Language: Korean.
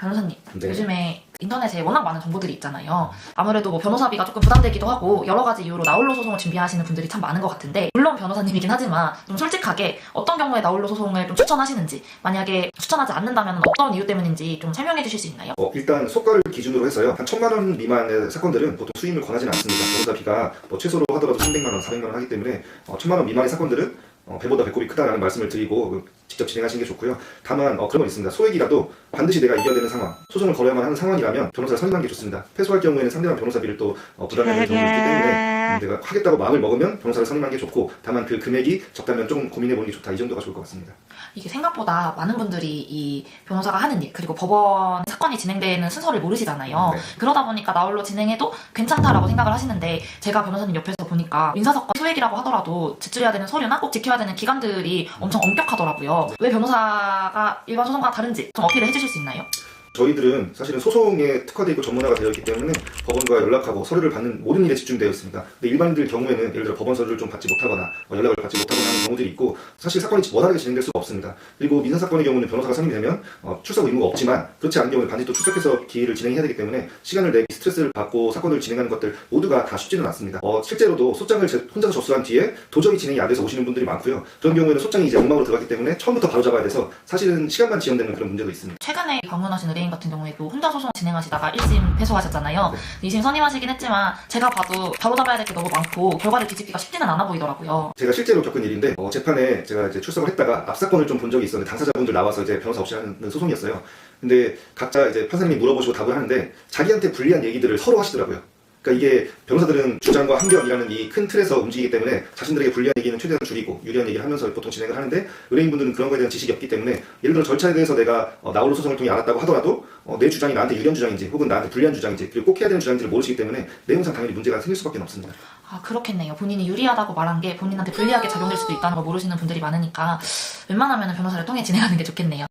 변호사님, 네. 요즘에 인터넷에 워낙 많은 정보들이 있잖아요. 아무래도 뭐 변호사비가 조금 부담되기도 하고 여러 가지 이유로 나홀로 소송을 준비하시는 분들이 참 많은 것 같은데, 물론 변호사님이긴 하지만 좀 솔직하게 어떤 경우에 나홀로 소송을 좀 추천하시는지, 만약에 추천하지 않는다면 어떤 이유 때문인지 좀 설명해 주실 수 있나요? 일단 소가를 기준으로 해서요. 한 1,000만 원 미만의 사건들은 보통 수임을 권하지는 않습니다. 변호사비가 뭐 최소로 하더라도 300만 원, 400만 원 하기 때문에 1,000만 원 미만의 사건들은 배보다 배꼽이 크다라는 말씀을 드리고 직접 진행하시는 게 좋고요. 다만 그런 건 있습니다. 소액이라도 반드시 내가 이겨야 되는 상황, 소송을 걸어야만 하는 상황이라면 변호사를 선임하는 게 좋습니다. 패소할 경우에는 상대방 변호사비를 또 부담해야 되는 경우가 있기 때문에 내가 하겠다고 마음을 먹으면 변호사를 선임하는 게 좋고, 다만 그 금액이 적다면 조금 고민해보는 게 좋다, 이 정도가 좋을 것 같습니다. 이게 생각보다 많은 분들이 이 변호사가 하는 일, 그리고 법원 사건이 진행되는 순서를 모르시잖아요. 네. 그러다 보니까 나홀로 진행해도 괜찮다라고 생각을 하시는데, 제가 변호사님 옆에서 보니까 민사사건 소액이라고 하더라도 제출해야 되는 서류나 꼭 지켜야 되는 기간들이 엄청 엄격하더라고요. 왜 변호사가 일반 소송과 다른지 좀 어필을 해주실 수 있나요? 저희들은 사실은 소송에 특화되어 있고 전문화가 되어 있기 때문에 법원과 연락하고 서류를 받는 모든 일에 집중되어 있습니다. 근데 일반인들 경우에는 예를 들어 법원 서류를 좀 받지 못하거나 연락을 받지 못하거나 하는 경우들이 있고, 사실 사건이 원활하게 진행될 수가 없습니다. 그리고 민사사건의 경우는 변호사가 선임이 되면 출석 의무가 없지만, 그렇지 않은 경우에 반드시 또 출석해서 기일을 진행해야 되기 때문에 시간을 내고 스트레스를 받고 사건을 진행하는 것들 모두가 다 쉽지는 않습니다. 실제로도 소장을 혼자서 접수한 뒤에 도저히 진행이 안 돼서 오시는 분들이 많고요. 그런 경우에는 소장이 이제 엉망으로 들어갔기 때문에 처음부터 바로 잡아야 돼서 사실은 시간만 지연되는 그런 문제도 있습니다. 최근에 방문하신 의뢰인 같은 경우에도 혼자 소송 진행하시다가 1심 패소하셨잖아요. 네. 2심 선임하시긴 했지만 제가 봐도 바로 잡아야 될 게 너무 많고 결과를 뒤집기가 쉽지는 않아 보이더라고요. 제가 실제로 겪은 일인데, 재판에 제가 이제 출석을 했다가 앞 사건을 좀 본 적이 있었는데, 당사자분들 나와서 이제 변호사 없이 하는 소송이었어요. 근데 각자 이제 판사님이 물어보시고 답을 하는데 자기한테 불리한 얘기들을 서로 하시더라고요. 그러니까 이게 변호사들은 주장과 항변이라는 이 큰 틀에서 움직이기 때문에 자신들에게 불리한 얘기는 최대한 줄이고 유리한 얘기를 하면서 보통 진행을 하는데, 의뢰인분들은 그런 거에 대한 지식이 없기 때문에 예를 들어 절차에 대해서 내가 나홀로 소송을 통해 알았다고 하더라도 내 주장이 나한테 유리한 주장인지 혹은 나한테 불리한 주장인지, 그리고 꼭 해야 되는 주장인지를 모르시기 때문에 내용상 당연히 문제가 생길 수밖에 없습니다. 아, 그렇겠네요. 본인이 유리하다고 말한 게 본인한테 불리하게 작용될 수도 있다는 걸 모르시는 분들이 많으니까 웬만하면 변호사를 통해 진행하는 게 좋겠네요.